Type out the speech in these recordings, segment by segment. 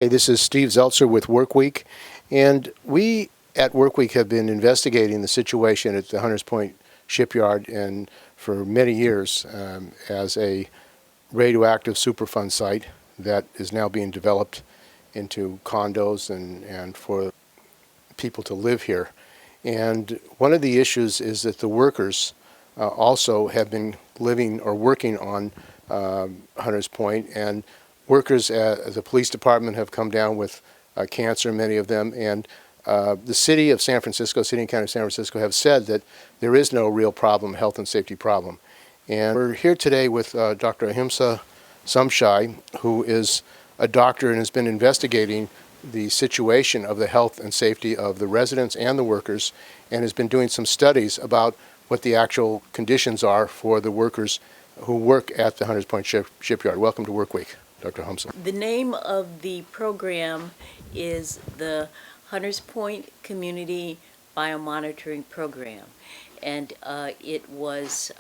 Hey, this is Steve Zeltzer with Workweek, and we at Workweek have been investigating the situation at the Hunters Point Shipyard and for many years as a radioactive Superfund site that is now being developed into condos and for people to live here. And one of the issues is that the workers also have been living or working on Hunters Point, and workers at the police department have come down with cancer, many of them, and the city of San Francisco, city and county of San Francisco have said that there is no real problem, health and safety problem. And we're here today with Dr. Ahimsa Sumchai, who is a doctor and has been investigating the situation of the health and safety of the residents and the workers, and has been doing some studies about what the actual conditions are for the workers who work at the Hunters Point Shipyard. Welcome to Workweek, Dr. Ahimsa. The name of the program is the Hunters Point Community Biomonitoring Program, and it was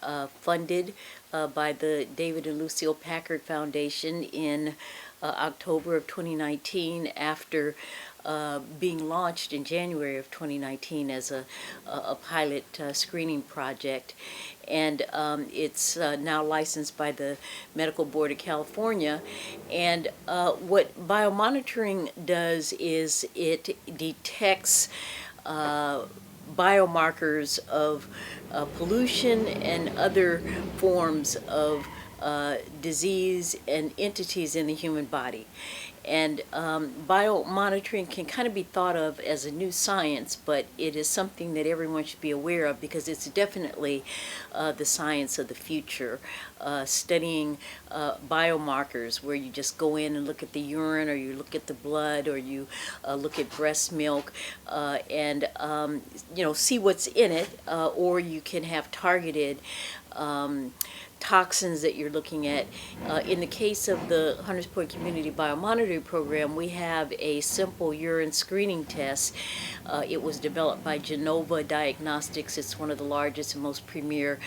funded by the David and Lucille Packard Foundation in October of 2019 after being launched in January of 2019 as a pilot screening project. And it's now licensed by the Medical Board of California. And what biomonitoring does is it detects biomarkers of pollution and other forms of disease and entities in the human body. And biomonitoring can kind of be thought of as a new science, but it is something that everyone should be aware of because it's definitely the science of the future. Studying biomarkers where you just go in and look at the urine, or you look at the blood, or you look at breast milk, and see what's in it, or you can have targeted toxins that you're looking at. In the case of the Hunters Point Community Biomonitoring Program, we have a simple urine screening test. It was developed by Genova Diagnostics. It's one of the largest and most premier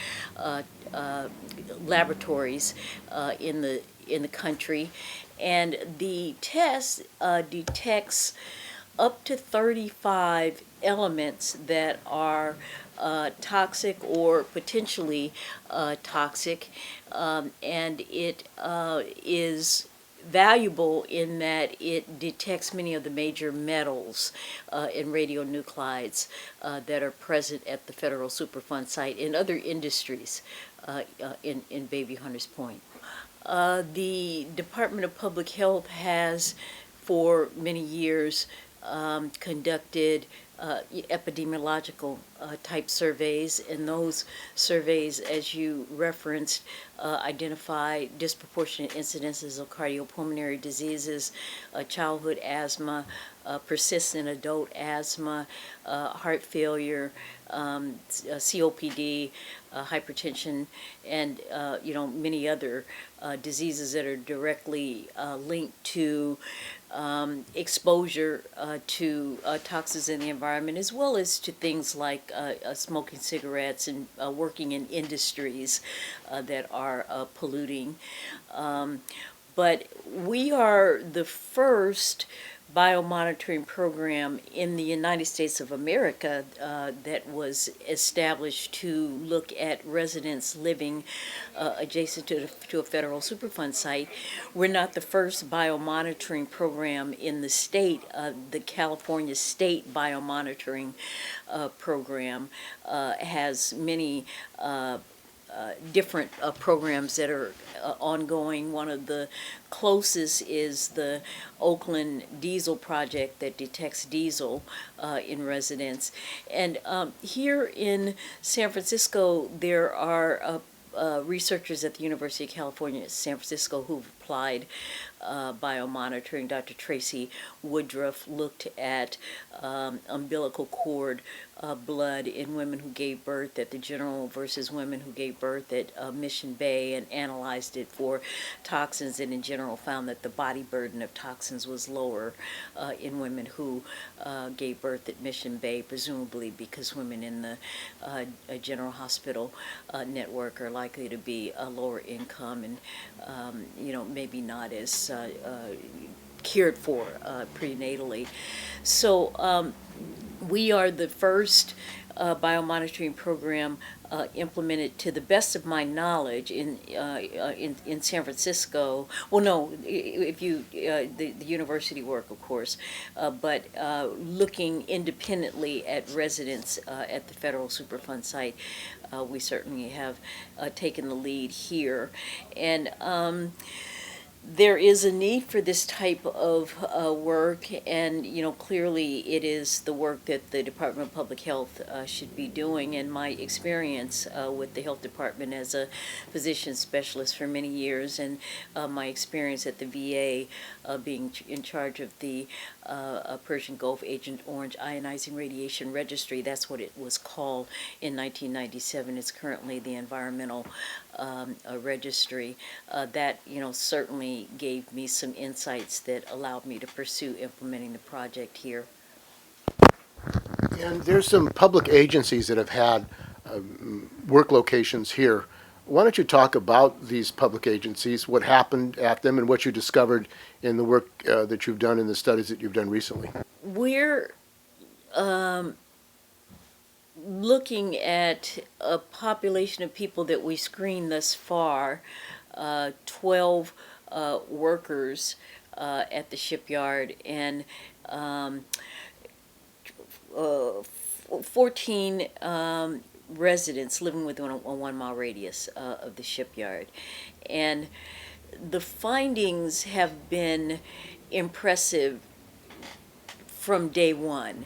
laboratories in the country, and the test detects up to 35 elements that are toxic or potentially toxic, and it is valuable in that it detects many of the major metals and radionuclides that are present at the Federal Superfund site and other industries in Baby Hunters Point. The Department of Public Health has for many years conducted epidemiological type surveys, and those surveys, as you referenced, identify disproportionate incidences of cardiopulmonary diseases, childhood asthma, persistent adult asthma, heart failure, COPD, hypertension, and many other diseases that are directly linked to exposure to toxins in the environment, as well as to things like smoking cigarettes and working in industries that are polluting. But we are the first biomonitoring program in the United States of America that was established to look at residents living adjacent to a federal Superfund site. We're not the first biomonitoring program in the state. The California State Biomonitoring Program has many different programs that are ongoing. One of the closest is the Oakland Diesel Project that detects diesel in residents. And here in San Francisco, there are researchers at the University of California, San Francisco, who've applied biomonitoring. Dr. Tracy Woodruff looked at umbilical cord blood in women who gave birth at the General versus women who gave birth at Mission Bay, and analyzed it for toxins, and in general found that the body burden of toxins was lower in women who gave birth at Mission Bay, presumably because women in the General Hospital network are likely to be a lower income and maybe not as cared for prenatally. So we are the first biomonitoring program implemented, to the best of my knowledge, in San Francisco. Well, no, if you the university work, of course, but looking independently at residents at the federal Superfund site, we certainly have taken the lead here, and there is a need for this type of work, and clearly it is the work that the Department of Public Health should be doing. And my experience with the health department as a physician specialist for many years, and my experience at the VA being in charge of the Persian Gulf Agent Orange Ionizing Radiation Registry. That's what it was called in 1997. It's currently the Environmental Registry. That certainly gave me some insights that allowed me to pursue implementing the project here. And there's some public agencies that have had work locations here. Why don't you talk about these public agencies, what happened at them, and what you discovered in the work that you've done in the studies that you've done recently? We're looking at a population of people that we screened thus far, 12 workers at the shipyard, and 14 residents living within a 1 mile radius of the shipyard. And the findings have been impressive from day one.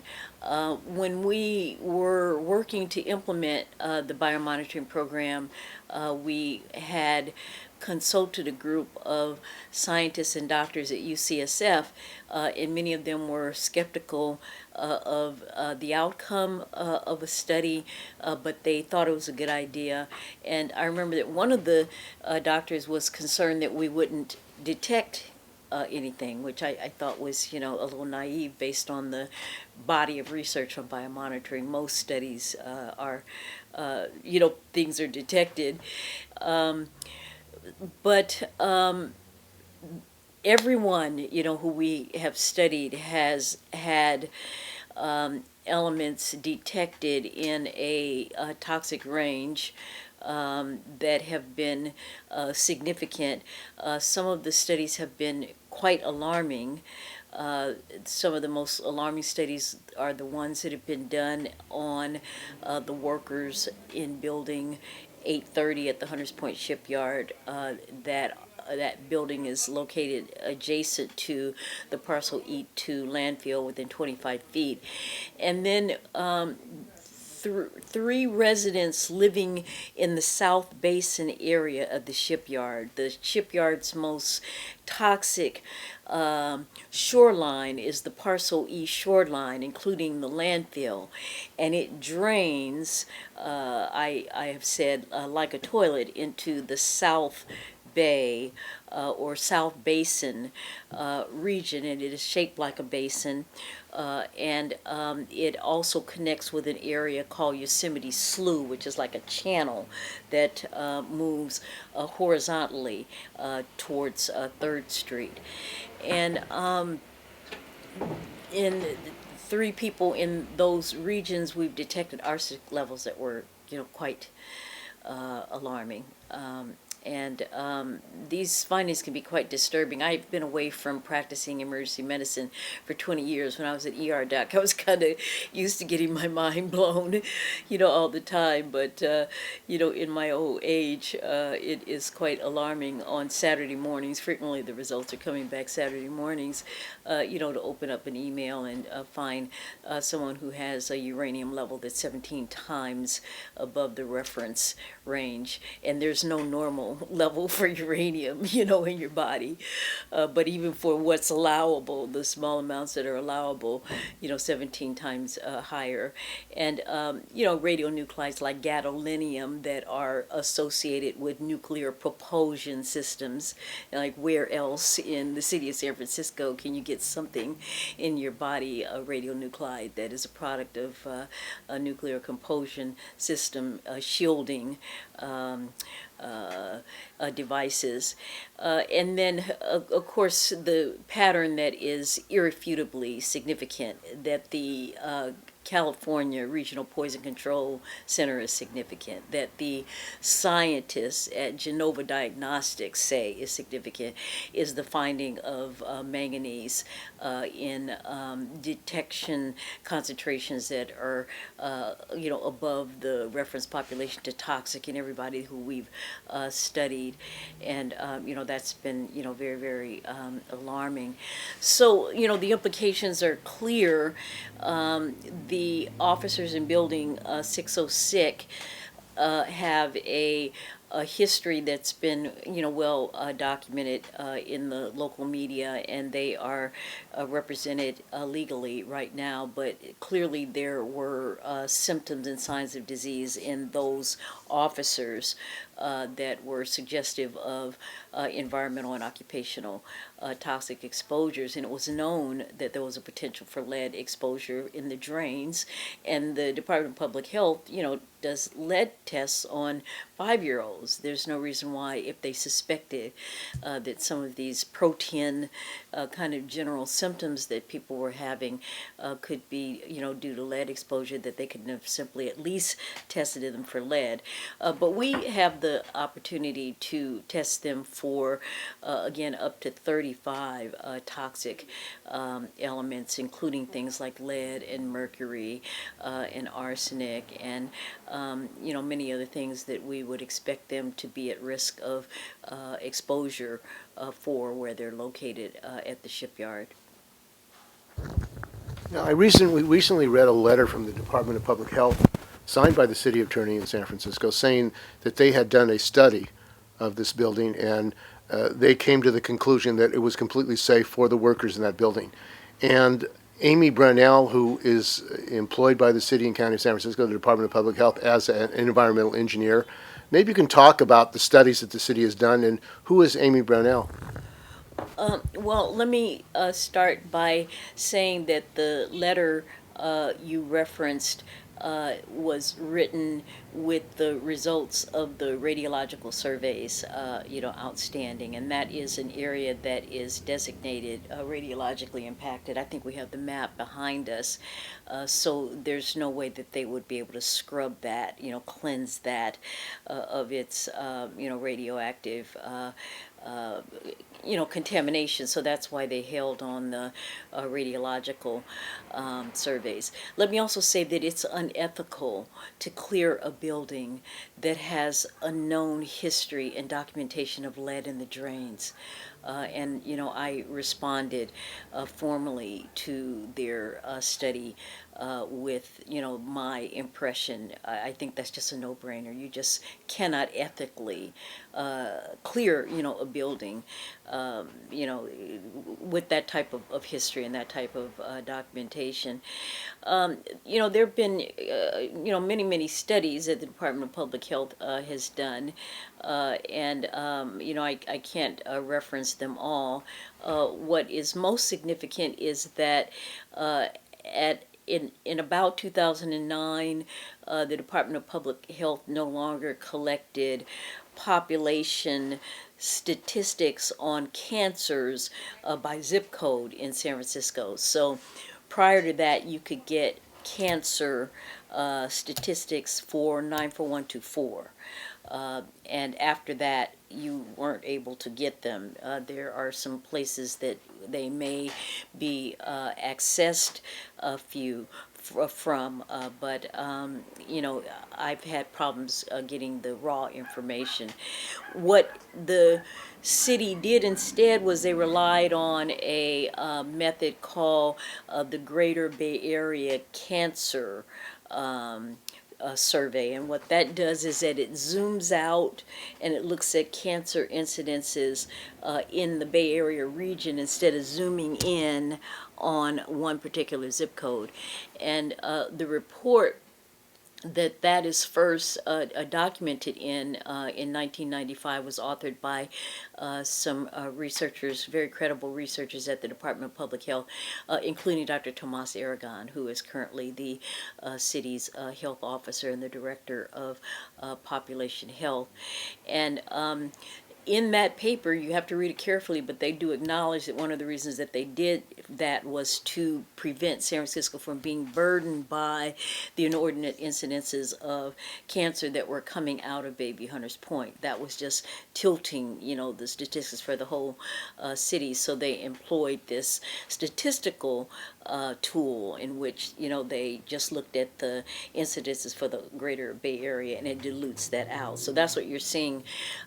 When we were working to implement the biomonitoring program, we had consulted a group of scientists and doctors at UCSF, and many of them were skeptical of the outcome of a study, but they thought it was a good idea. And I remember that one of the doctors was concerned that we wouldn't detect anything, which I thought was, a little naive based on the body of research on biomonitoring. Most studies are, things are detected. But everyone, who we have studied has had elements detected in a toxic range that have been significant. Some of the studies have been quite alarming. Some of the most alarming studies are the ones that have been done on the workers in building 830 at the Hunters Point Shipyard. That building is located adjacent to the Parcel E2 landfill within 25 feet. And then 3 residents living in the South Basin area of the shipyard. The shipyard's most toxic shoreline is the Parcel E shoreline, including the landfill, and it drains, I have said, like a toilet into the South Bay or South Basin region, and it is shaped like a basin. And it also connects with an area called Yosemite Slough, which is like a channel that moves horizontally towards 3rd Street. And in 3 people in those regions, we've detected arsenic levels that were, quite alarming. And these findings can be quite disturbing. I've been away from practicing emergency medicine for 20 years. When I was at ER doc, I was kind of used to getting my mind blown, all the time. But, in my old age, it is quite alarming on Saturday mornings. Frequently the results are coming back Saturday mornings, to open up an email and find someone who has a uranium level that's 17 times above the reference range. And there's no normal level for uranium, in your body. But even for what's allowable, the small amounts that are allowable, 17 times higher. And, radionuclides like gadolinium that are associated with nuclear propulsion systems. Like, where else in the city of San Francisco can you get something in your body, a radionuclide that is a product of a nuclear propulsion system shielding devices. And then, of course, the pattern that is irrefutably significant, that the California Regional Poison Control Center is significant, that the scientists at Genova Diagnostics say is significant, is the finding of manganese in detection concentrations that are, above the reference population to toxic in everybody who we've studied. And, that's been, very, very alarming. So, the implications are clear. The officers in Building 606 have a history that's been, well documented in the local media, and they are represented legally right now. But clearly, there were symptoms and signs of disease in those officers that were suggestive of environmental and occupational toxic exposures, and it was known that there was a potential for lead exposure in the drains. And the Department of Public Health, does lead tests on 5-year-olds. There's no reason why, if they suspected that some of these protein kind of general symptoms that people were having could be, due to lead exposure, that they could have simply at least tested them for lead. But we have the opportunity to test them for, again, up to 35 toxic elements, including things like lead and mercury and arsenic and, many other things that we would expect them to be at risk of exposure for where they're located at the shipyard. Now, we recently read a letter from the Department of Public Health signed by the city attorney in San Francisco saying that they had done a study of this building, and they came to the conclusion that it was completely safe for the workers in that building. And Amy Brownell, who is employed by the city and county of San Francisco, the Department of Public Health, as an environmental engineer, maybe you can talk about the studies that the city has done, and who is Amy Brownell? Well, let me start by saying that the letter you referenced was written with the results of the radiological surveys, outstanding, and that is an area that is designated radiologically impacted. I think we have the map behind us, so there's no way that they would be able to scrub that, cleanse that of its, radioactive contamination. So that's why they held on the radiological surveys. Let me also say that it's unethical to clear a building that has a known history and documentation of lead in the drains. And I responded formally to their study with my impression. I think that's just a no-brainer. You just cannot ethically clear a building with that type of history and that type of documentation. There have been many studies that the Department of Public Health has done, and I can't reference them all. What is most significant is that in about 2009, the Department of Public Health no longer collected population statistics on cancers by zip code in San Francisco. So prior to that, you could get cancer statistics for 94124. And after that, you weren't able to get them. There are some places that they may be accessed a few from, but I've had problems getting the raw information. What the city did instead was they relied on a method called the Greater Bay Area Cancer survey, and what that does is that it zooms out and it looks at cancer incidences in the Bay Area region instead of zooming in on one particular zip code. And the report that is first documented in 1995, was authored by some researchers, very credible researchers at the Department of Public Health, including Dr. Tomas Aragon, who is currently the city's health officer and the director of population health. And in that paper, you have to read it carefully, but they do acknowledge that one of the reasons that they did that was to prevent San Francisco from being burdened by the inordinate incidences of cancer that were coming out of Baby Hunters Point. That was just tilting, the statistics for the whole city. So they employed this statistical tool in which, they just looked at the incidences for the greater Bay Area, and it dilutes that out. So that's what you're seeing,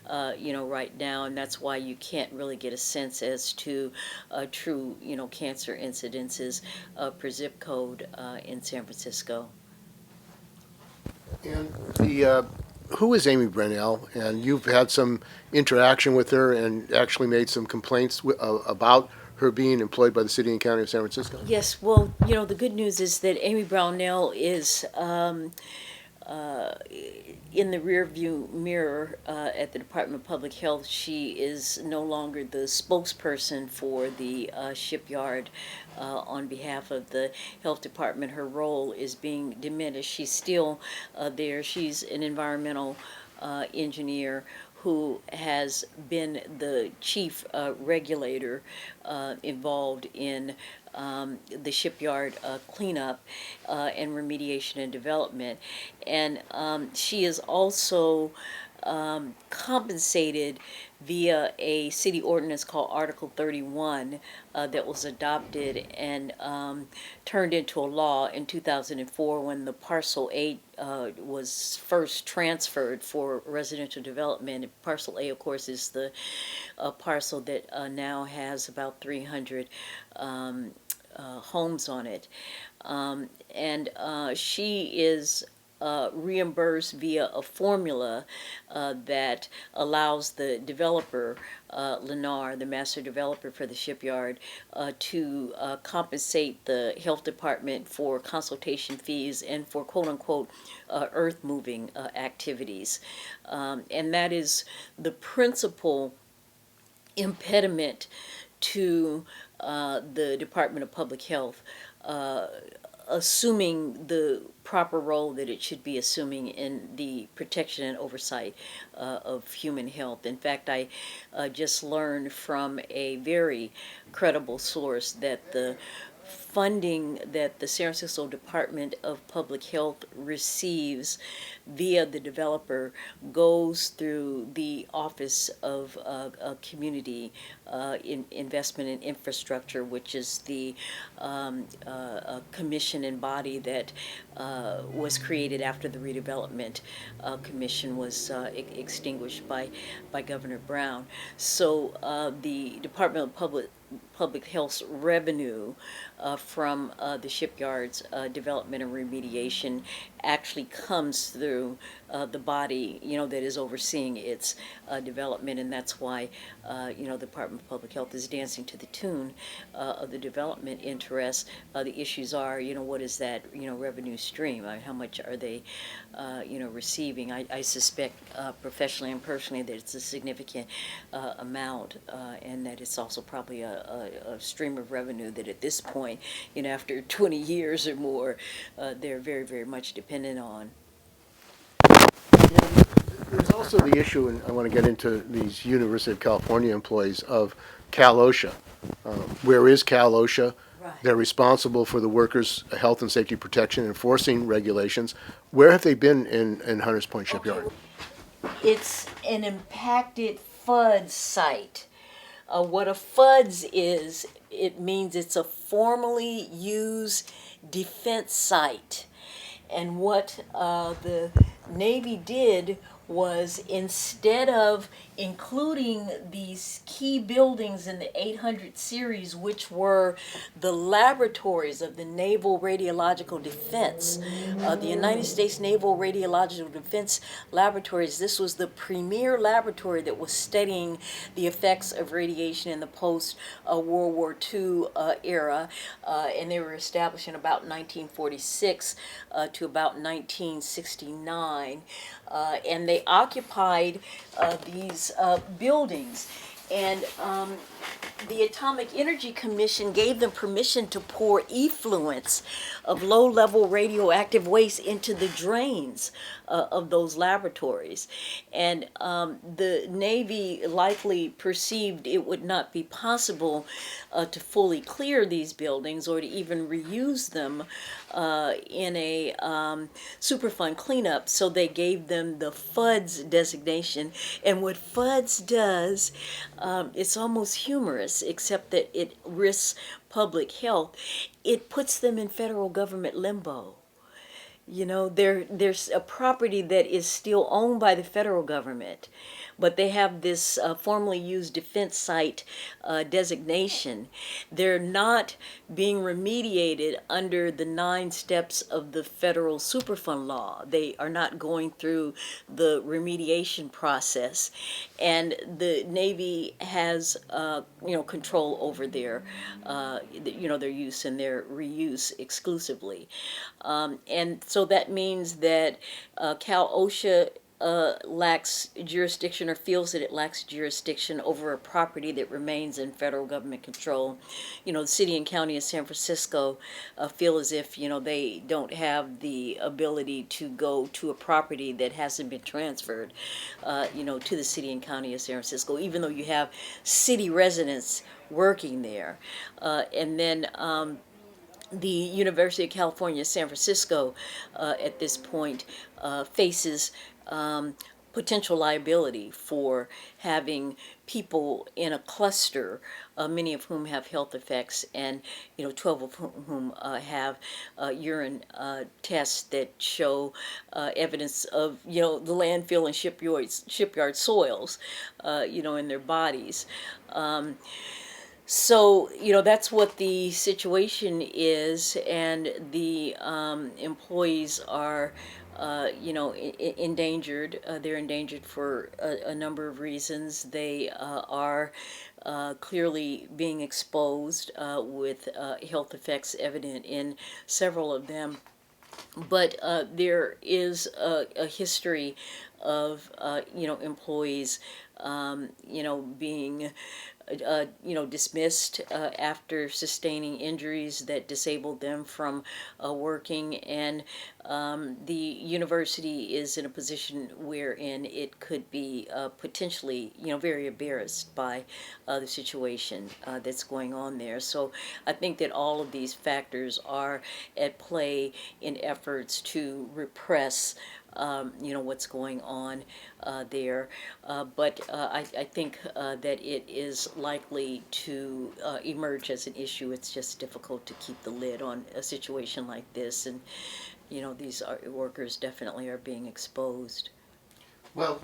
right now, and that's why you can't really get a sense as to true, cancer incidences per zip code in San Francisco. And who is Amy Brunell? And you've had some interaction with her and actually made some complaints about her being employed by the city and county of San Francisco. Yes, well, the good news is that Amy Brownell is in the rearview mirror at the Department of Public Health. She is no longer the spokesperson for the shipyard on behalf of the health department. Her role is being diminished. She's still there. She's an environmental engineer who has been the chief regulator involved in the shipyard cleanup and remediation and development. And she is also compensated via a city ordinance called Article 31 that was adopted and turned into a law in 2004 when the Parcel A was first transferred for residential development. And Parcel A, of course, is the parcel that now has about 300 homes on it. And she is reimbursed via a formula that allows the developer, Lennar, the master developer for the shipyard, to compensate the health department for consultation fees and for quote-unquote earth-moving activities. And that is the principal impediment to the Department of Public Health assuming the proper role that it should be assuming in the protection and oversight of human health. In fact, I just learned from a very credible source that the funding that the San Francisco Department of Public Health receives via the developer goes through the Office of Community Investment in Infrastructure, which is the commission and body that was created after the redevelopment commission was extinguished by Governor Brown. So the Department of Public Health's revenue from the shipyard's development and remediation actually comes through the body, that is overseeing its development, and that's why, the Department of Public Health is dancing to the tune of the development interests. The issues are, what is that, revenue stream? How much are they, receiving? I suspect professionally and personally that it's a significant amount, and that it's also probably a stream of revenue that at this point, after 20 years or more, they're very, very much dependent on. There's also the issue, and I want to get into these University of California employees, of Cal OSHA. Where is Cal OSHA? Right. They're responsible for the workers' health and safety protection, enforcing regulations. Where have they been in Hunters Point Shipyard? Okay. It's an impacted FUDS site. What a FUDS is, it means it's a formally used defense site. And what the Navy did was, instead of including these key buildings in the 800 series, which were the laboratories of the Naval Radiological Defense, the United States Naval Radiological Defense Laboratories, this was the premier laboratory that was studying the effects of radiation in the post-World War II era, and they were established in about 1946 to about 1969. And they occupied these buildings. And the Atomic Energy Commission gave them permission to pour effluents of low-level radioactive waste into the drains of those laboratories. And the Navy likely perceived it would not be possible to fully clear these buildings or to even reuse them in a Superfund cleanup, so they gave them the FUDS designation. And what FUDS does, it's almost humorous, except that it risks public health. It puts them in federal government limbo. You know, there's a property that is still owned by the federal government, but they have this formerly used defense site designation. They're not being remediated under the 9 steps of the federal Superfund law. They are not going through the remediation process, and the Navy has control over their their use and their reuse exclusively, and so that means that Cal OSHA lacks jurisdiction, or feels that it lacks jurisdiction over a property that remains in federal government control. You know, the city and county of San Francisco feel as if, they don't have the ability to go to a property that hasn't been transferred, to the city and county of San Francisco, even though you have city residents working there. And then the University of California, San Francisco, at this point, faces potential liability for having people in a cluster, many of whom have health effects, and 12 of whom have urine tests that show evidence of the landfill and shipyard soils, in their bodies. So, that's what the situation is, and the employees are, endangered. They're endangered for a number of reasons. They are clearly being exposed with health effects evident in several of them. But there is a history of, employees, being dismissed after sustaining injuries that disabled them from working, and the university is in a position wherein it could be potentially, very embarrassed by the situation that's going on there. So I think that all of these factors are at play in efforts to repress what's going on there. But I think that it is likely to emerge as an issue. It's just difficult to keep the lid on a situation like this, and these workers definitely are being exposed. Well,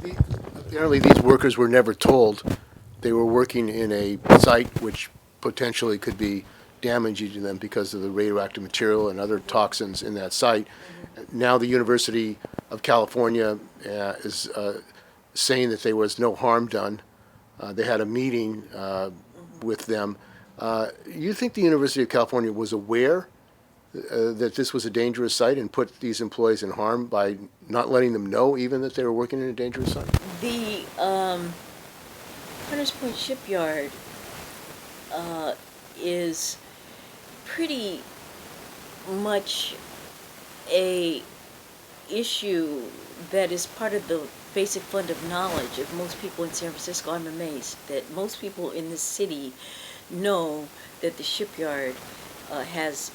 apparently these workers were never told they were working in a site which potentially could be damaging to them because of the radioactive material and other toxins in that site. Mm-hmm. Now the University of California is saying that there was no harm done. They had a meeting with them. You think the University of California was aware that this was a dangerous site and put these employees in harm by not letting them know even that they were working in a dangerous site? The Hunters Point Shipyard is pretty much a issue that is part of the basic fund of knowledge of most people in San Francisco. I'm amazed that most people in this city know that the shipyard has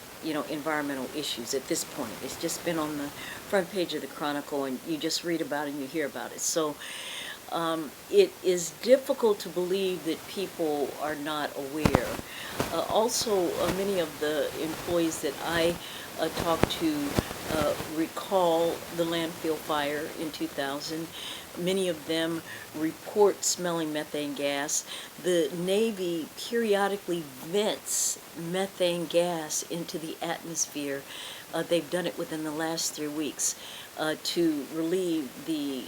environmental issues at this point. It's just been on the front page of the Chronicle, and you just read about it and you hear about it. So it is difficult to believe that people are not aware. Also, many of the employees that I talk to recall the landfill fire in 2000. Many of them report smelling methane gas. The Navy periodically vents methane gas into the atmosphere. They've done it within the last 3 weeks to relieve the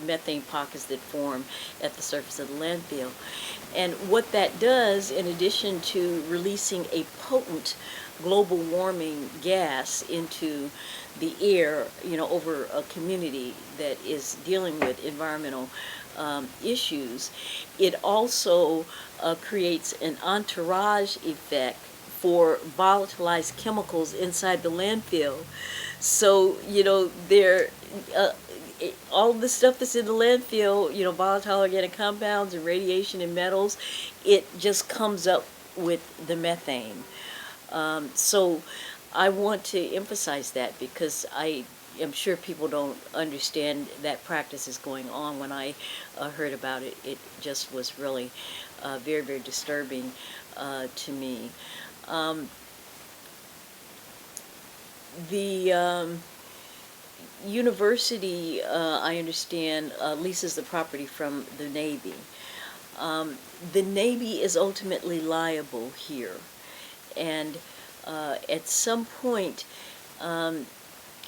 methane pockets that form at the surface of the landfill. And what that does, in addition to releasing a potent global warming gas into the air, over a community that is dealing with environmental issues, it also creates an entourage effect for volatilized chemicals inside the landfill. So, all the stuff that's in the landfill, volatile organic compounds and radiation and metals, it just comes up with the methane. So I want to emphasize that because I am sure people don't understand that practice is going on. When I heard about it, it just was really very, very disturbing to me. The university, I understand, leases the property from the Navy. The Navy is ultimately liable here. And at some point,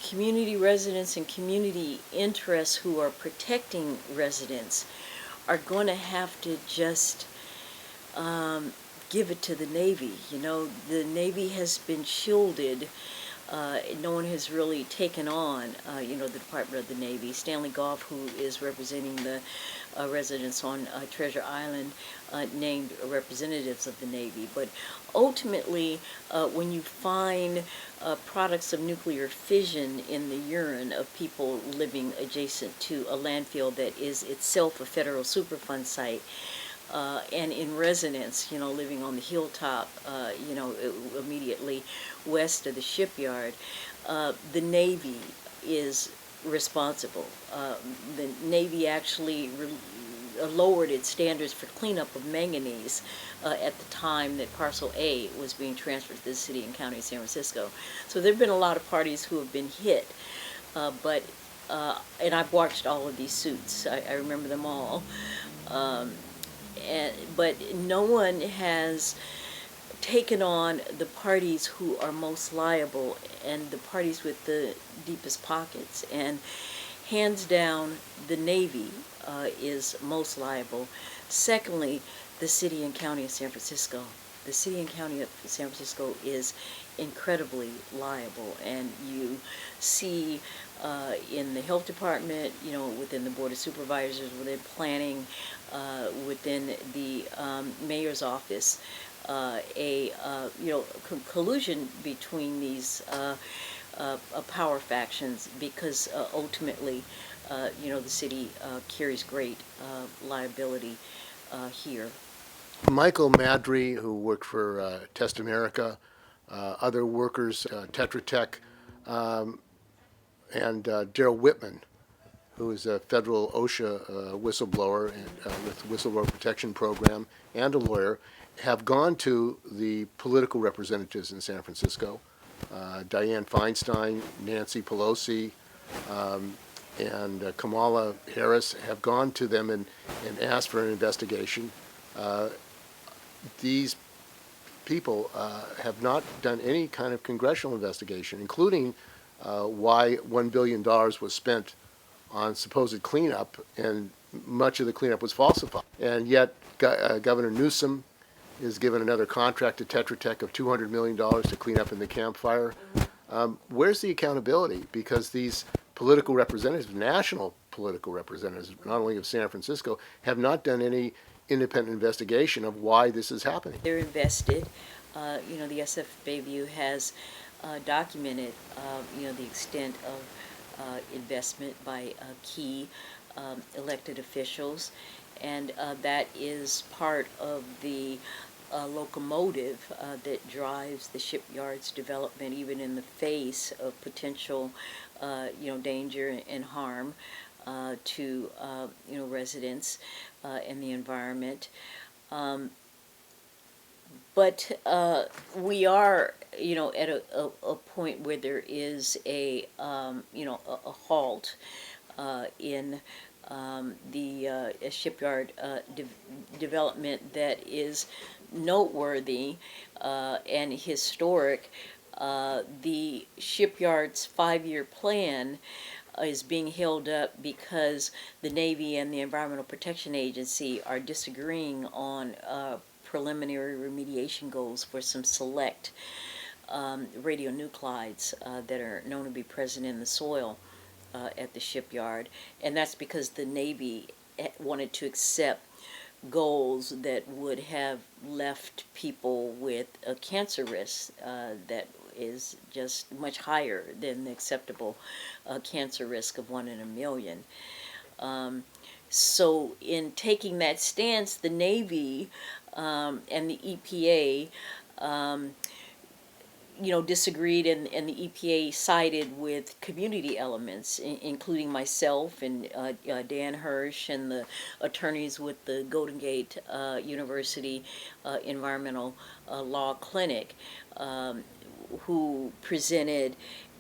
community residents and community interests who are protecting residents are going to have to just give it to the Navy. The Navy has been shielded. No one has really taken on, the Department of the Navy. Stanley Goff, who is representing the residents on Treasure Island, named representatives of the Navy. But ultimately, when you find products of nuclear fission in the urine of people living adjacent to a landfill that is itself a federal Superfund site, and in residents, living on the hilltop, immediately west of the shipyard, the Navy is responsible. The Navy actually lowered its standards for cleanup of manganese at the time that Parcel A was being transferred to the city and county of San Francisco. So there have been a lot of parties who have been hit, and I've watched all of these suits. I remember them all. But no one has taken on the parties who are most liable and the parties with the deepest pockets. And hands down, the Navy is most liable. Secondly, the city and county of San Francisco. The city and county of San Francisco is incredibly liable, and you see in the health department, within the board of supervisors, within planning, within the mayor's office, collusion between these power factions, because ultimately, the city carries great liability here. Michael Madry, who worked for Test America, other workers, Tetra Tech, and Daryl Whitman, who is a federal OSHA whistleblower and, with Whistleblower Protection Program, and a lawyer, have gone to the political representatives in San Francisco, Dianne Feinstein, Nancy Pelosi, and Kamala Harris have gone to them and asked for an investigation. These people have not done any kind of congressional investigation, including why $1 billion was spent on supposed cleanup, and much of the cleanup was falsified. And yet, Governor Newsom is given another contract to Tetra Tech of $200 million to clean up in the campfire. Where's the accountability? Because these political representatives, national political representatives, not only of San Francisco, have not done any independent investigation of why this is happening. They're invested. The SF Bayview has documented, the extent of investment by key elected officials, and that is part of the locomotive that drives the shipyard's development, even in the face of potential, danger and harm to, residents and the environment. But we are at a point where there is a halt in the shipyard development that is noteworthy and historic. The shipyard's 5-year plan is being held up because the Navy and the Environmental Protection Agency are disagreeing on preliminary remediation goals for some select radionuclides that are known to be present in the soil at the shipyard. And that's because the Navy wanted to accept goals that would have left people with a cancer risk that is just much higher than the acceptable cancer risk of 1 in a million. So in taking that stance, the Navy and the EPA disagreed, and the EPA sided with community elements, including myself and Dan Hirsch and the attorneys with the Golden Gate University Environmental Law Clinic, who presented,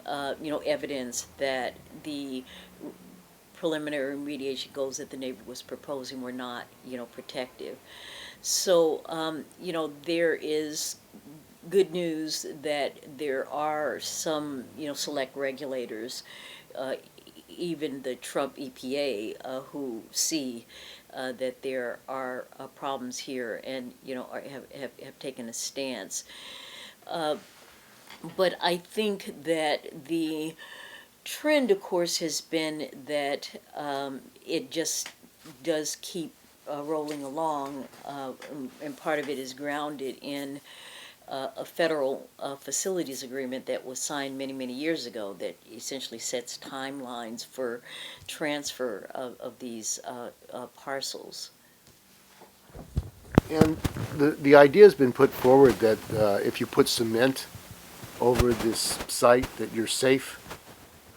evidence that the preliminary remediation goals that the Navy was proposing were not, protective. So, there is good news that there are some, select regulators, even the Trump EPA, who see that there are problems here and, have taken a stance. But I think that the trend, of course, has been that it just does keep rolling along, and part of it is grounded in a federal facilities agreement that was signed many, many years ago that essentially sets timelines for transfer of these parcels. And the idea has been put forward that if you put cement over this site, that you're safe,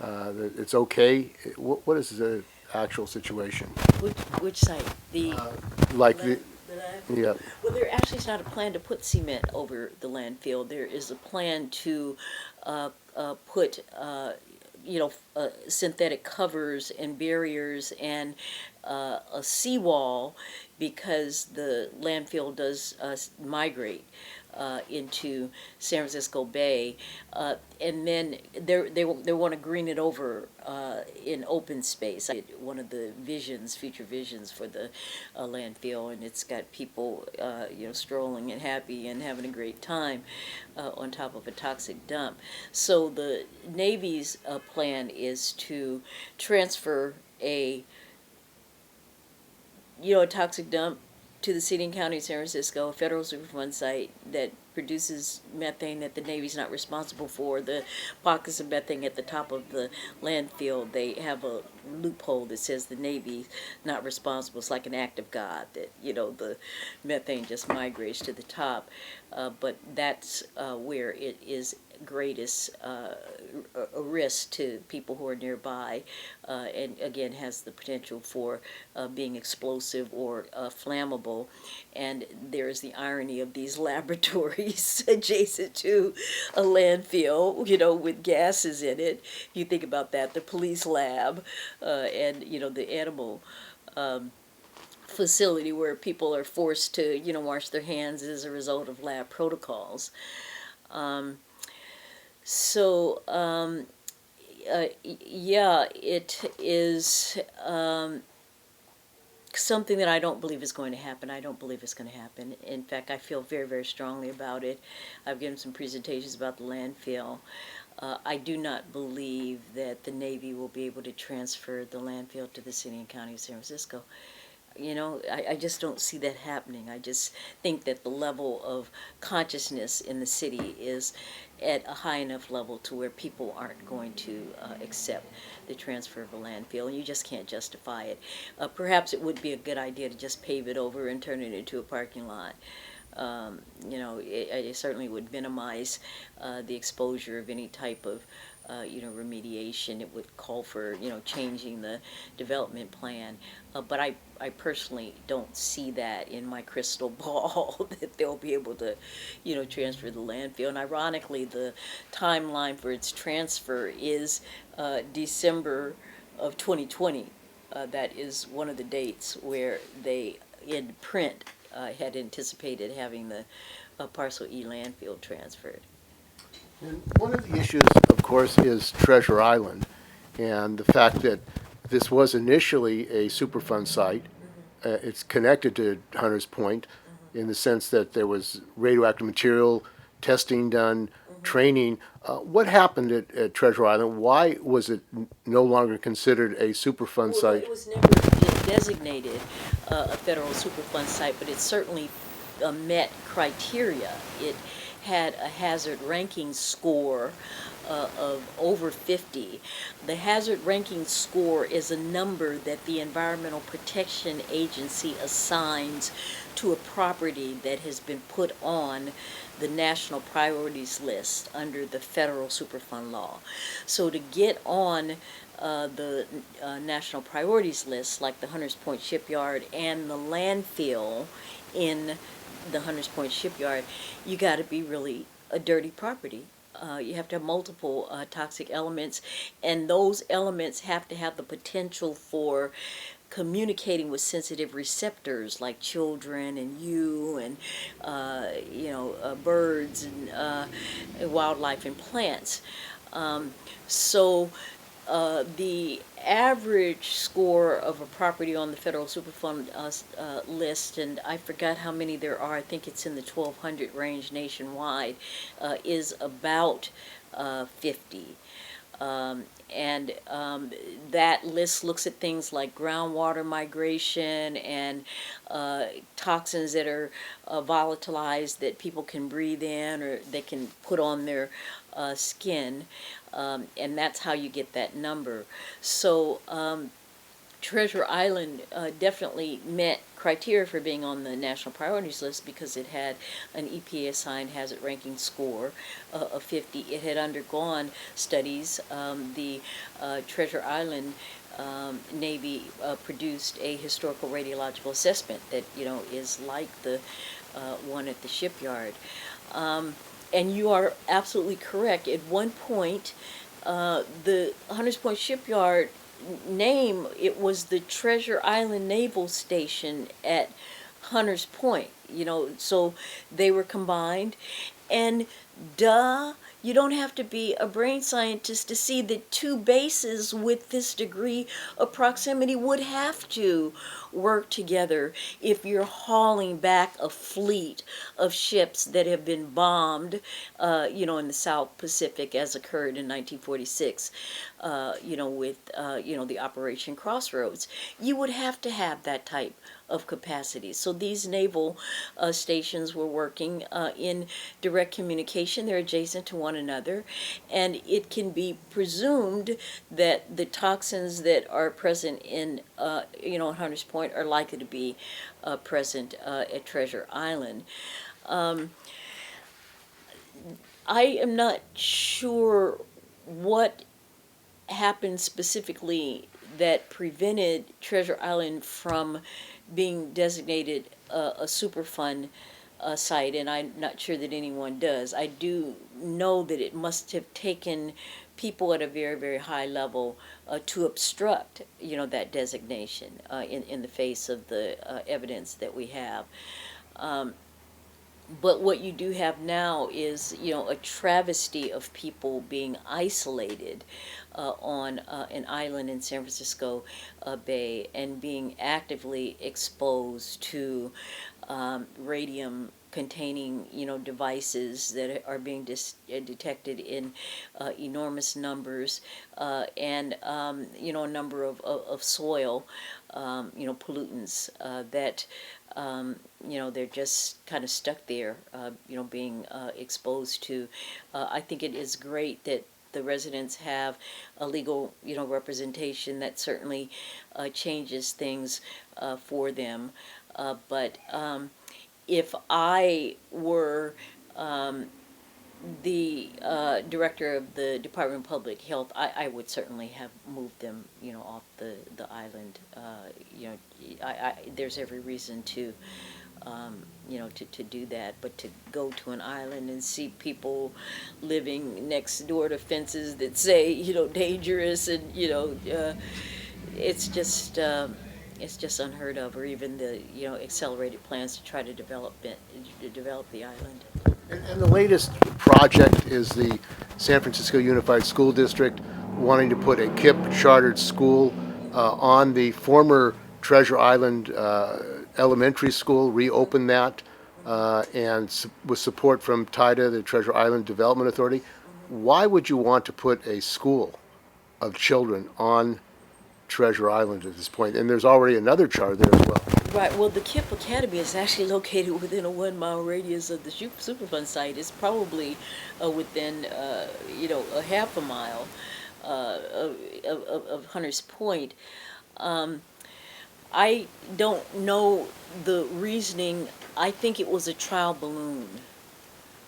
that it's okay. What is the actual situation? Which site? The Like the yeah. Well, there actually is not a plan to put cement over the landfill. There is a plan to put synthetic covers and barriers and a seawall, because the landfill does migrate into San Francisco Bay, and then they want to green it over in open space. One of the future visions for the landfill, and it's got people strolling and happy and having a great time on top of a toxic dump. So the Navy's plan is to transfer a toxic dump to the city and county of San Francisco, a federal Superfund site that produces methane that the Navy's not responsible for. The pockets of methane at the top of the landfill, they have a loophole that says the Navy's not responsible. It's like an act of God that, the methane just migrates to the top. But that's where it is greatest a risk to people who are nearby, and again has the potential for being explosive or flammable. And there's the irony of these laboratories adjacent to a landfill, with gases in it. If you think about that, the police lab and the animal facility where people are forced to wash their hands as a result of lab protocols. So, yeah, it is something that I don't believe is going to happen. I don't believe it's going to happen. In fact, I feel very, very strongly about it. I've given some presentations about the landfill. I do not believe that the Navy will be able to transfer the landfill to the city and county of San Francisco. I just don't see that happening. I just think that the level of consciousness in the city is at a high enough level to where people aren't going to accept the transfer of a landfill, and you just can't justify it. Perhaps it would be a good idea to just pave it over and turn it into a parking lot. It certainly would minimize the exposure of any type of remediation. It would call for, changing the development plan. But I personally don't see that in my crystal ball that they'll be able to, transfer the landfill. And ironically, the timeline for its transfer is December of 2020. That is one of the dates where they, in print, had anticipated having the Parcel E landfill transferred. And one of the issues, of course, is Treasure Island, and the fact that this was initially a Superfund site. It's connected to Hunters Point in the sense that there was radioactive material testing done, training. What happened at Treasure Island? Why was it no longer considered a Superfund Well, site? it was never designated a federal Superfund site, but it certainly met criteria. It had a hazard ranking score of over 50. The hazard ranking score is a number that the Environmental Protection Agency assigns to a property that has been put on the national priorities list under the federal Superfund law. So to get on the national priorities list, like the Hunters Point Shipyard and the landfill in the Hunters Point Shipyard, you got to be really a dirty property. You have to have multiple toxic elements, and those elements have to have the potential for communicating with sensitive receptors like children and you and birds and wildlife and plants. So the average score of a property on the federal Superfund list, and I forgot how many there are, I think it's in the 1,200 range nationwide, is about 50. That list looks at things like groundwater migration and toxins that are volatilized that people can breathe in or they can put on their skin, and that's how you get that number. So Treasure Island definitely met criteria for being on the national priorities list because it had an EPA assigned hazard ranking score of 50. It had undergone studies. The Treasure Island Navy produced a historical radiological assessment that is like the one at the shipyard. And you are absolutely correct. At one point, the Hunters Point Shipyard name, it was the Treasure Island Naval Station at Hunters Point, so they were combined. And you don't have to be a brain scientist to see that two bases with this degree of proximity would have to work together if you're hauling back a fleet of ships that have been bombed, in the South Pacific, as occurred in 1946, with, the Operation Crossroads. You would have to have that type of capacity. So these naval stations were working in direct communication. They're adjacent to one another, and it can be presumed that the toxins that are present in, Hunters Point are likely to be present at Treasure Island. I am not sure what happened specifically that prevented Treasure Island from being designated a Superfund site, and I'm not sure that anyone does. I do know that it must have taken people at a very, very high level to obstruct, that designation in the face of the evidence that we have. But what you do have now is, a travesty of people being isolated on an island in San Francisco Bay and being actively exposed to radium containing, devices that are being detected in enormous numbers, and, a number of soil, pollutants that they're just kind of stuck there, being exposed to. I think it is great that the residents have a legal, representation that certainly changes things for them. But if I were the director of the Department of Public Health, I would certainly have moved them, off the island. There's every reason to, to do that, but to go to an island and see people living next door to fences that say, dangerous, and, it's just, it's just unheard of, or even the, accelerated plans to try to develop the island. And the latest project is the San Francisco Unified School District wanting to put a KIPP chartered school on the former Treasure Island Elementary School, reopen that, and with support from TIDA, the Treasure Island Development Authority. Why would you want to put a school of children on Treasure Island at this point? And there's already another charter there as well. Right. Well, the KIPP Academy is actually located within a 1 mile radius of the Superfund site. It's probably within, a half a mile of Hunters Point. I don't know the reasoning. I think it was a trial balloon.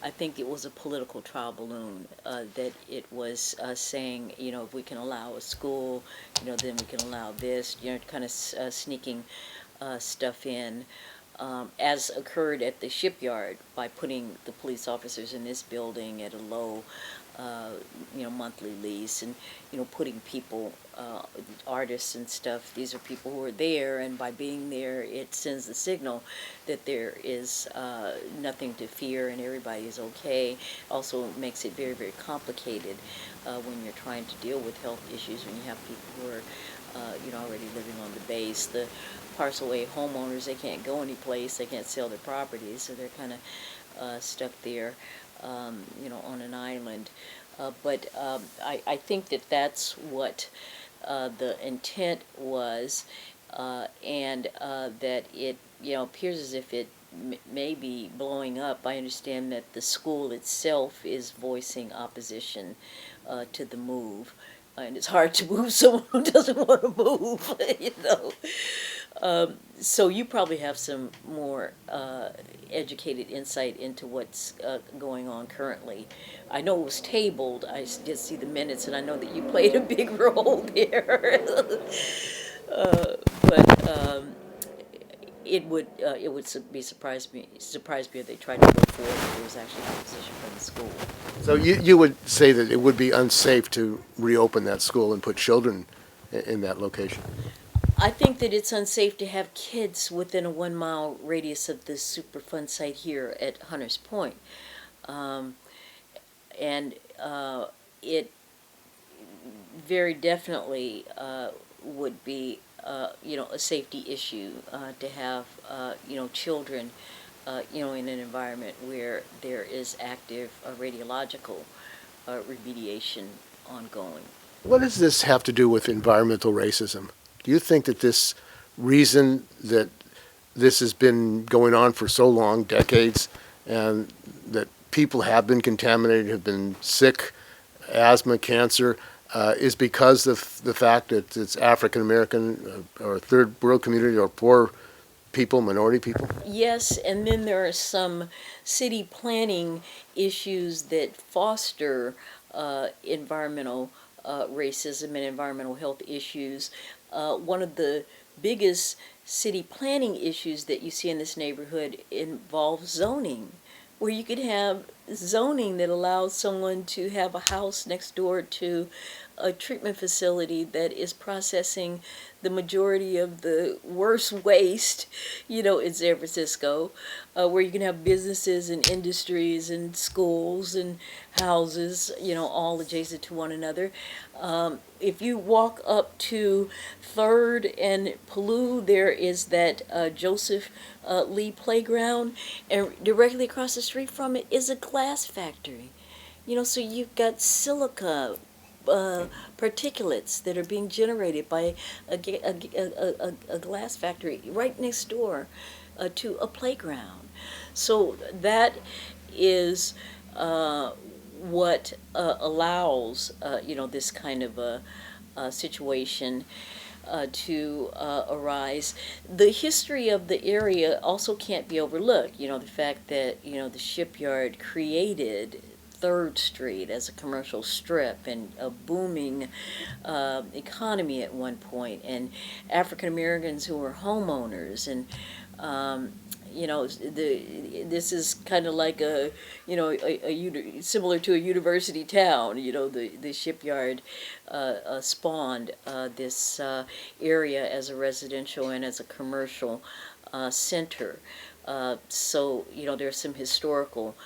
I think it was a political trial balloon, that it was saying, if we can allow a school, then we can allow this, kind of sneaking stuff in, as occurred at the shipyard by putting the police officers in this building at a low, monthly lease, and, putting people, artists and stuff, these are people who are there, and by being there, it sends the signal that there is nothing to fear and everybody is okay. Also makes it very, very complicated when you're trying to deal with health issues, when you have people who are, already living on the base. The parcel A homeowners, they can't go anyplace, they can't sell their properties, so they're kind of stuck there, on an island. But I think that that's what the intent was, and that it, appears as if it may be blowing up. I understand that the school itself is voicing opposition to the move. And it's hard to move someone who doesn't want to move, so you probably have some more educated insight into what's going on currently. I know it was tabled. I did see the minutes, and I know that you played a big role there. But it would be surprised me if they tried to go forward if there was actually opposition from the school. So you would say that it would be unsafe to reopen that school and put children in that location? I think that it's unsafe to have kids within a 1 mile radius of the Superfund site here at Hunters Point. And it very definitely would be, a safety issue to have, children, in an environment where there is active radiological remediation ongoing. What does this have to do with environmental racism? Do you think that this reason that this has been going on for so long, decades, and that people have been contaminated, have been sick, asthma, cancer, is because of the fact that it's African American or third world community or poor people, minority people? Yes, and then there are some city planning issues that foster environmental racism and environmental health issues. One of the biggest city planning issues that you see in this neighborhood involves zoning, where you could have zoning that allows someone to have a house next door to a treatment facility that is processing the majority of the worst waste, in San Francisco, where you can have businesses and industries and schools and houses, all adjacent to one another. If you walk up to 3rd and Paloux, there is that Joseph Lee playground, and directly across the street from it is a glass factory. So you've got silica particulates that are being generated by a glass factory right next door to a playground. So that is what allows this kind of a situation. to arise. The history of the area also can't be overlooked. The fact that, the shipyard created 3rd Street as a commercial strip and a booming economy at one point, and African Americans who were homeowners, and this is kind of like similar to a university town. The shipyard spawned this area as a residential and as a commercial center. So there's some historical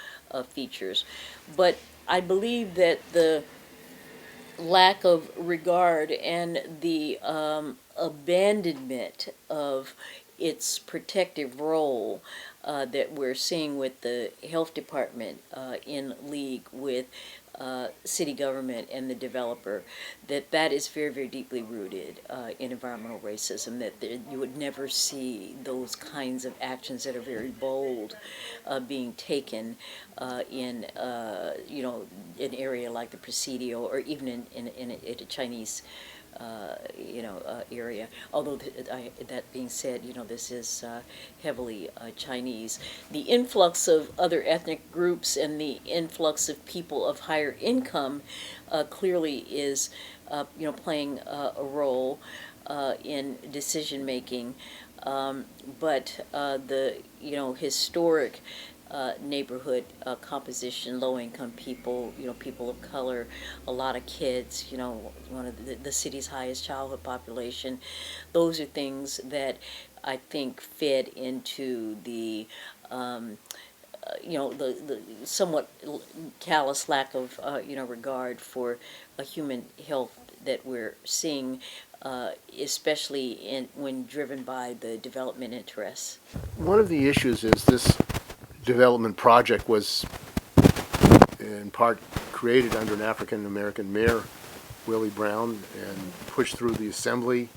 features, but I believe that the lack of regard and the abandonment of its protective role that we're seeing with the health department in league with city government and the developer, that is very, very deeply rooted in environmental racism, that you would never see those kinds of actions that are very bold being taken in an area like the Presidio, or even in a Chinese area. Although that being said, this is heavily Chinese. The influx of other ethnic groups and the influx of people of higher income clearly is, playing a role in decision making. But the historic neighborhood composition, low-income people, people of color, a lot of kids, one of the city's highest childhood population. Those are things that I think fed into the the somewhat callous lack of regard for human health that we're seeing, especially when driven by the development interests. One of the issues is this development project was in part created under an African American mayor, Willie Brown, and pushed through the Assembly,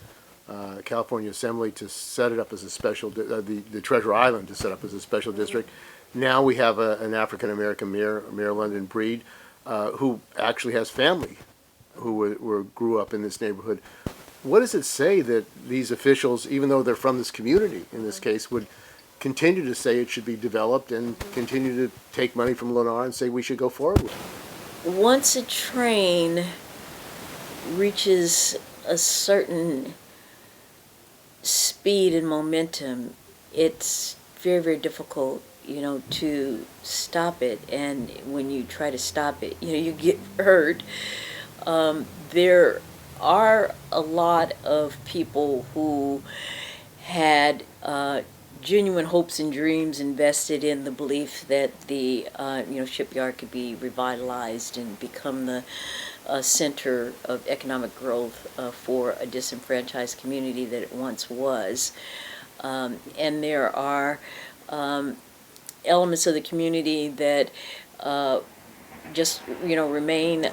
California Assembly, to set it up as a special, the Treasure Island to set up as a special district. Now we have an African American mayor, Mayor London Breed, who actually has family who grew up in this neighborhood. What does it say that these officials, even though they're from this community in this case, would continue to say it should be developed and continue to take money from Lennar and say we should go forward with it? Once a train reaches a certain speed and momentum, it's very, very difficult, to stop it. And when you try to stop it, you get hurt. There are a lot of people who had genuine hopes and dreams invested in the belief that the shipyard could be revitalized and become the center of economic growth for a disenfranchised community that it once was. And there are elements of the community that just remain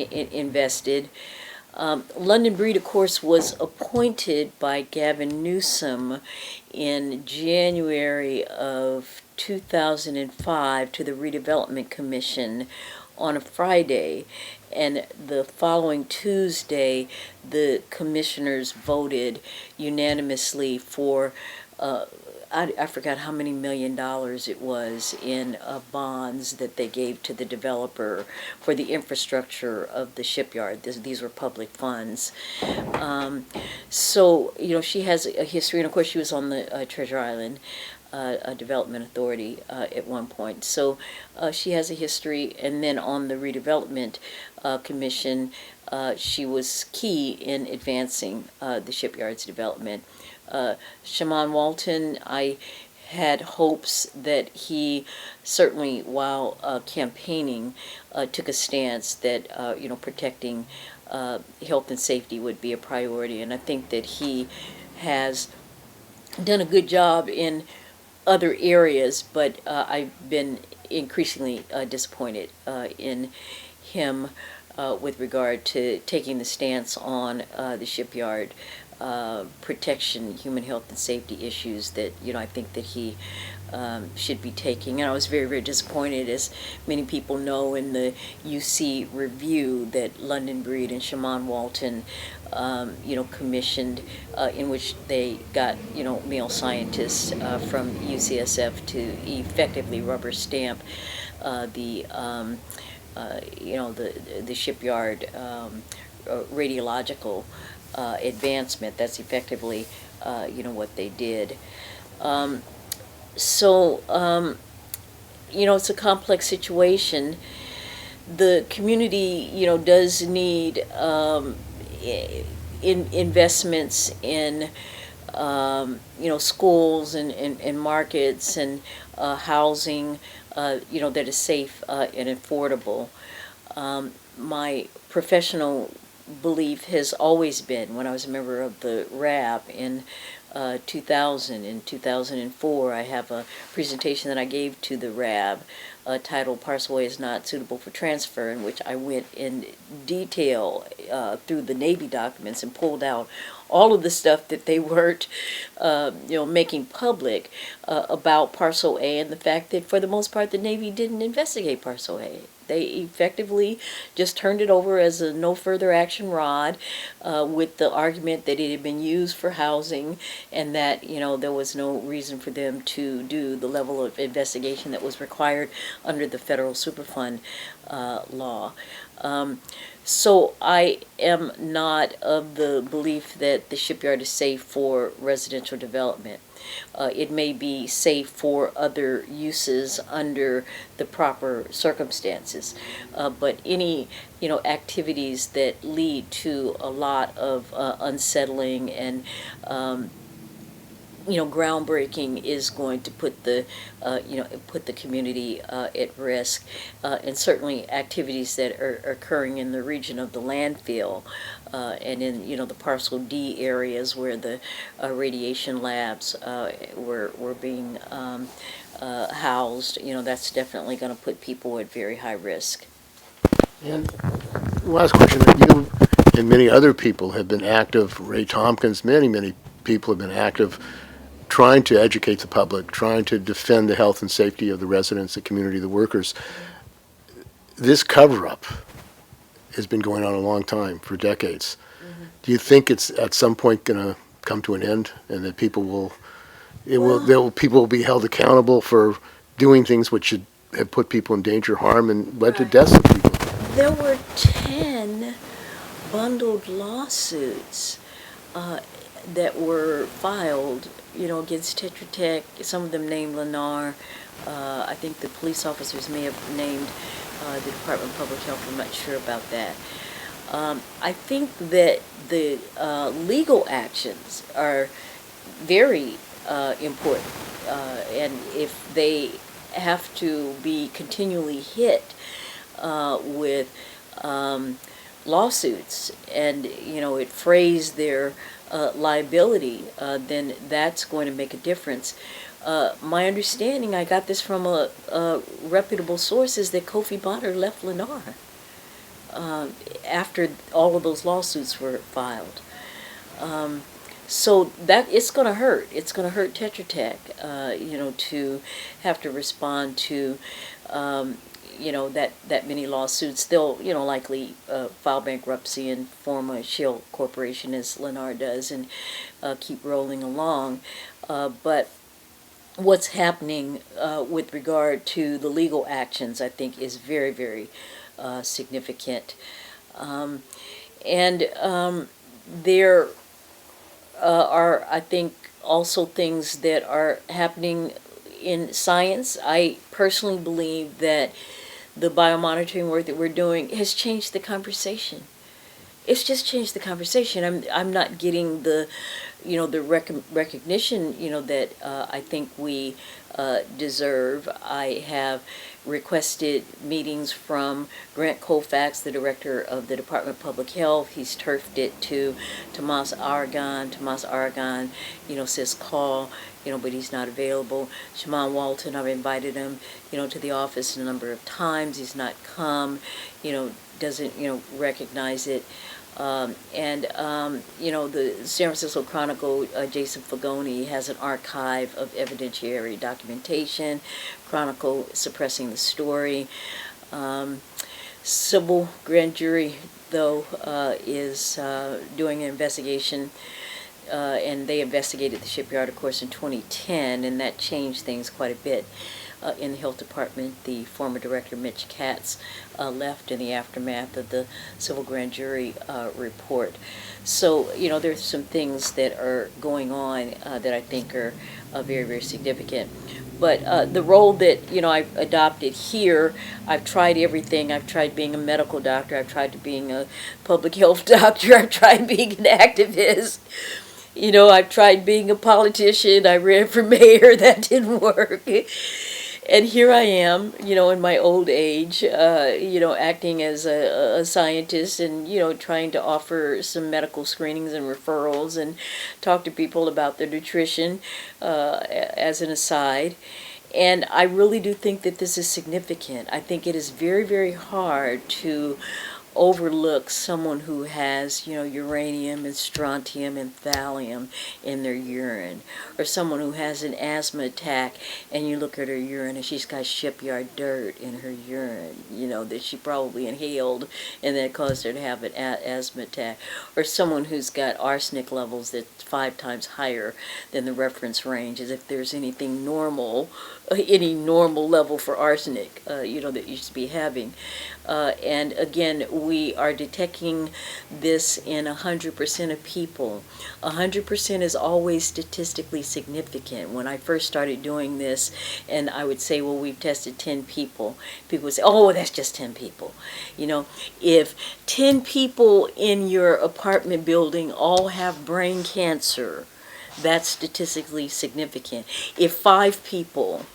invested. London Breed, of course, was appointed by Gavin Newsom in January of 2005 to the Redevelopment Commission on a Friday, and the following Tuesday, the commissioners voted unanimously for I forgot how many $1 million it was in bonds that they gave to the developer for the infrastructure of the shipyard. These were public funds. So, she has a history, and of course she was on the Treasure Island Development Authority at one point. So she has a history, and then on the Redevelopment Commission, she was key in advancing the shipyard's development. Shaman Walton, I had hopes that he, certainly while campaigning, took a stance that protecting health and safety would be a priority, and I think that he has done a good job in other areas, but I've been increasingly disappointed in him with regard to taking the stance on the shipyard protection, human health and safety issues that I think that he should be taking. And I was very, very disappointed, as many people know, in the UC review that London Breed and Shaman Walton commissioned, in which they got, male scientists from UCSF to effectively rubber stamp the shipyard radiological advancement. That's effectively, what they did. It's a complex situation. The community, does need investments in, schools and markets and housing, that is safe and affordable. My professional belief has always been, when I was a member of the RAB in 2000 and 2004, I have a presentation that I gave to the RAB titled "Parcel A is Not Suitable for Transfer," in which I went in detail through the Navy documents and pulled out all of the stuff that they weren't, making public about Parcel A, and the fact that for the most part the Navy didn't investigate Parcel A. They effectively just turned it over as a no further action rod, with the argument that it had been used for housing and that, there was no reason for them to do the level of investigation that was required under the federal Superfund law. So I am not of the belief that the shipyard is safe for residential development. It may be safe for other uses under the proper circumstances, but any activities that lead to a lot of unsettling and groundbreaking is going to put the community at risk, and certainly activities that are occurring in the region of the landfill and in the Parcel D areas where the radiation labs were being housed. That's definitely going to put people at very high risk. And last question: you and many other people have been active. Ray Tompkins, many people have been active, trying to educate the public, trying to defend the health and safety of the residents, the community, the workers. This cover-up has been going on a long time, for decades. Mm-hmm. Do you think it's at some point going to come to an end, and that people will be held accountable for doing things which should have put people in danger, harm, and led to deaths of people? There were 10 bundled lawsuits that were filed, against Tetra Tech. Some of them named Lennar. I think the police officers may have named the Department of Public Health. I'm not sure about that. I think that the legal actions are very important, and if they have to be continually hit with lawsuits, and it frays their liability, then that's going to make a difference. My understanding, I got this from a reputable source, is that Kofi Bonner left Lennar after all of those lawsuits were filed. So that it's going to hurt. It's going to hurt Tetra Tech, to have to respond to that many lawsuits. They'll, likely file bankruptcy and form a shell corporation, as Lennar does, and keep rolling along. But what's happening with regard to the legal actions, I think, is very, very significant. There are, I think, also things that are happening in science. I personally believe that the biomonitoring work that we're doing has changed the conversation. It's just changed the conversation. I'm not getting the recognition that I think we deserve. I have requested meetings from Grant Colfax, the director of the Department of Public Health. He's turfed it to Tomas Aragon. Tomas Aragon, says call, but he's not available. Shaman Walton, I've invited him, to the office a number of times. He's not come, doesn't, recognize it. The San Francisco Chronicle, Jason Fagoni, has an archive of evidentiary documentation. Chronicle suppressing the story. civil grand jury, though, is doing an investigation, and they investigated the shipyard, of course, in 2010, and that changed things quite a bit. In the health department, the former director, Mitch Katz, left in the aftermath of the civil grand jury report. So, there's some things that are going on that I think are very, very significant. But the role that, I've adopted here, I've tried everything. I've tried being a medical doctor. I've tried being a public health doctor. I've tried being an activist. I've tried being a politician. I ran for mayor. That didn't work. And here I am, in my old age, acting as a scientist and, trying to offer some medical screenings and referrals and talk to people about their nutrition as an aside. And I really do think that this is significant. I think it is very, very hard to overlook someone who has, uranium and strontium and thallium in their urine, or someone who has an asthma attack and you look at her urine and she's got shipyard dirt in her urine, that she probably inhaled and that caused her to have an asthma attack, or someone who's got arsenic levels that's 5 times higher than the reference range, as if there's anything normal, any normal level for arsenic, that you should be having. And again, we are detecting this in 100% of people. 100% is always statistically significant. When I first started doing this, and I would say, well, we've tested 10 people, people would say, oh, that's just 10 people. If 10 people in your apartment building all have brain cancer, that's statistically significant. If 5 people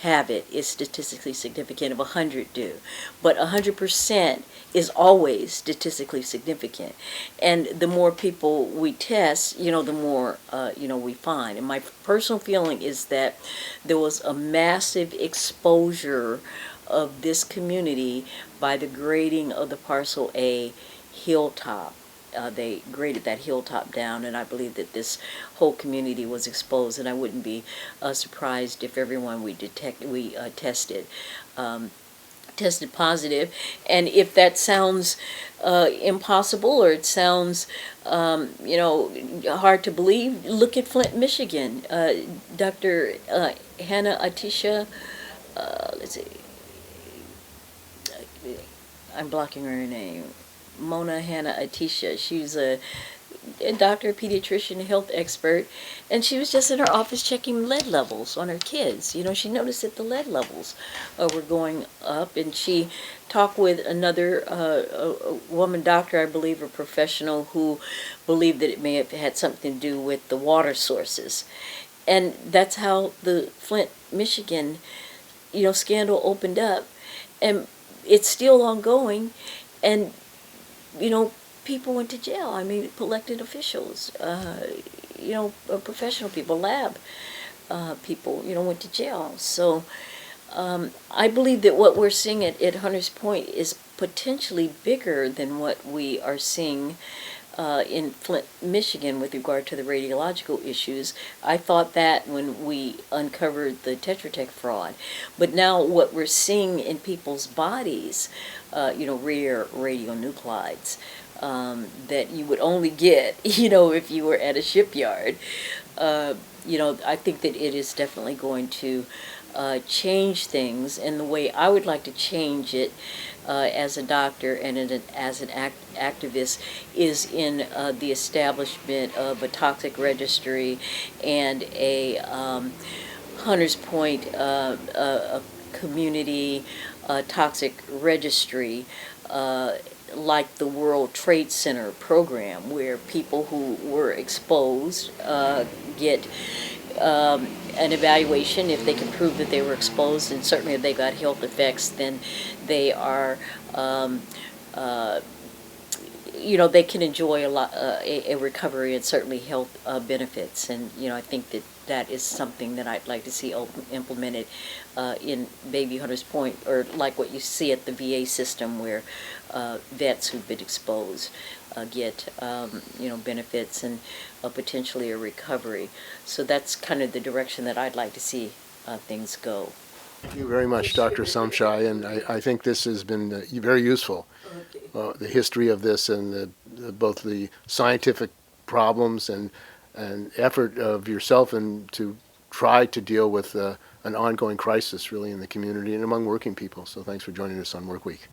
have it, is statistically significant if 100 do. But 100% is always statistically significant. And the more people we test, the more, we find. And my personal feeling is that there was a massive exposure of this community by the grading of the Parcel A hilltop. They graded that hilltop down, and I believe that this whole community was exposed, and I wouldn't be surprised if everyone we tested tested positive. And if that sounds impossible, or it sounds hard to believe, look at Flint, Michigan. Dr. Hannah Atisha, let's see, I'm blocking her name. Mona Hannah Atisha. She's a doctor, pediatrician, health expert, and she was just in her office checking lead levels on her kids. She noticed that the lead levels were going up, and she talked with another woman doctor, I believe, a professional, who believed that it may have had something to do with the water sources. And that's how the Flint, Michigan, scandal opened up, and it's still ongoing, and people went to jail. I mean, elected officials, professional people, lab people, went to jail. So I believe that what we're seeing at Hunters Point is potentially bigger than what we are seeing in Flint, Michigan, with regard to the radiological issues. I thought that when we uncovered the Tetra Tech fraud. But now what we're seeing in people's bodies, rare radionuclides, that you would only get, if you were at a shipyard. I think that it is definitely going to change things, and the way I would like to change it as a doctor and as an activist is in the establishment of a toxic registry and a Hunters Point a community toxic registry, like the World Trade Center program, where people who were exposed get an evaluation. If they can prove that they were exposed, and certainly if they got health effects, then they are, they can enjoy a recovery and certainly health benefits. And I think that is something that I'd like to see implemented in Baby Hunters Point, or like what you see at the VA system, where vets who've been exposed get benefits and potentially a recovery. So that's kind of the direction that I'd like to see things go. Thank you very much, Dr. Sumchai, and I think this has been very useful. The history of this and both the scientific problems and effort of yourself and to try to deal with an ongoing crisis really in the community and among working people. So thanks for joining us on Work Week.